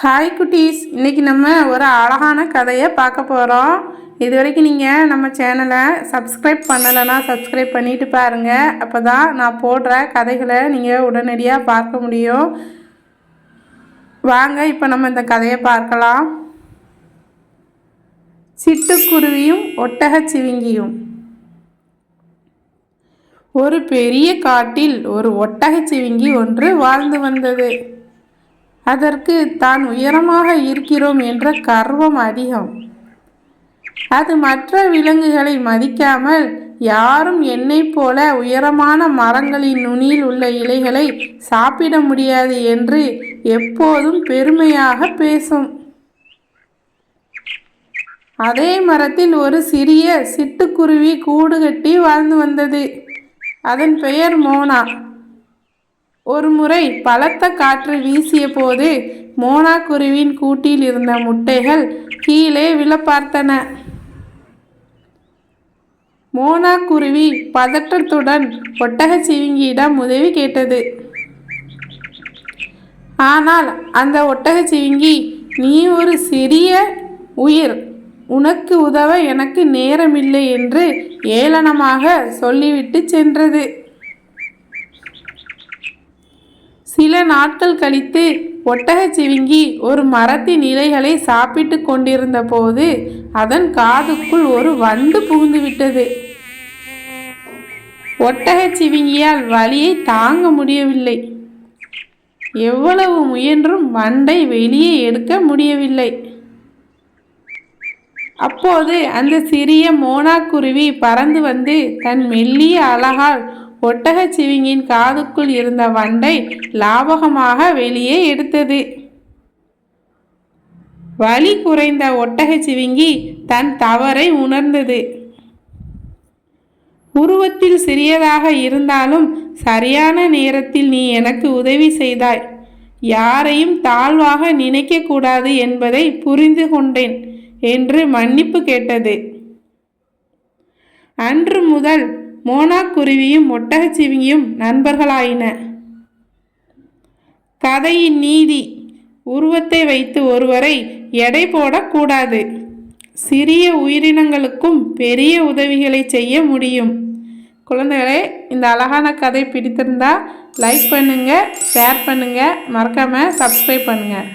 Hi குட்டீஸ், இன்றைக்கி நம்ம ஒரு அழகான கதையை பார்க்க போகிறோம். இது வரைக்கும் நீங்கள் நம்ம சேனலை சப்ஸ்கிரைப் பண்ணலைன்னா சப்ஸ்கிரைப் பண்ணிவிட்டு பாருங்கள். அப்போ தான் நான் போடுற கதைகளை நீங்கள் உடனடியாக பார்க்க முடியும். வாங்க இப்போ நம்ம இந்த கதையை பார்க்கலாம். சிட்டுக்குருவியும் ஒட்டகச்சிவிங்கியும். ஒரு பெரிய காட்டில் ஒரு ஒட்டகச்சிவிங்கி ஒன்று வாழ்ந்து வந்தது. அதற்கு தான் உயரமாக இருக்கிறோம் என்ற கர்வம் அதிகம். அது மற்ற விலங்குகளை மதிக்காமல், யாரும் என்னைப் போல உயரமான மரங்களின் நுனியில் உள்ள இலைகளை சாப்பிட முடியாது என்று எப்போதும் பெருமையாக பேசும். அதே மரத்தில் ஒரு சிறிய சிட்டுக்குருவி கூடு கட்டி வாழ்ந்து வந்தது. அதன் பெயர் மோனா. ஒரு முறை பலத்த காற்று வீசிய போது மோனா குருவின் கூட்டில் இருந்த முட்டைகள் கீழே விழ பார்த்தன. மோனா குருவி பதற்றத்துடன் ஒட்டகச்சிவிங்கியிடம் உதவி கேட்டது. ஆனால் அந்த ஒட்டகச்சிவிங்கி, நீ ஒரு சிறிய உயிர், உனக்கு உதவ எனக்கு நேரமில்லை என்று ஏளனமாக சொல்லிவிட்டு சென்றது. சில நாட்கள் கழித்து ஒட்டகச்சிவிங்கி ஒரு மரத்தின் இலைகளை சாப்பிட்டு கொண்டிருந்த போது அதன் காதுக்குள் ஒரு வண்டு புகுந்துவிட்டது. ஒட்டகச்சிவிங்கியால் வலியை தாங்க முடியவில்லை. எவ்வளவு முயன்றும் வண்டை வெளியே எடுக்க முடியவில்லை. அப்போது அந்த சிறிய மோனா குருவி பறந்து வந்து தன் மெல்லிய அலகால் ஒட்டகச்சிவிங்கின் காதுக்குள் இருந்த வண்டை லாபகமாக வெளியே எடுத்தது. வலி குறைந்த ஒட்டகச்சிவிங்கி தன் தவறை உணர்ந்தது. உருவத்தில் சிறியதாக இருந்தாலும் சரியான நேரத்தில் நீ எனக்கு உதவி செய்தாய். யாரையும் தாழ்வாக நினைக்கக்கூடாது என்பதை புரிந்து கொண்டேன் என்று மன்னிப்பு கேட்டது. அன்று முதல் மோனா குருவியும் ஒட்டகச்சிவிங்கியும் நண்பர்களாயின. கதையின் நீதி: உருவத்தை வைத்து ஒருவரை எடை போடக்கூடாது. சிறிய உயிரினங்களுக்கும் பெரிய உதவிகளை செய்ய முடியும். குழந்தைகளே, இந்த அழகான கதை பிடித்திருந்தா லைக் பண்ணுங்கள், ஷேர் பண்ணுங்கள், மறக்காமல் சப்ஸ்கிரைப் பண்ணுங்கள்.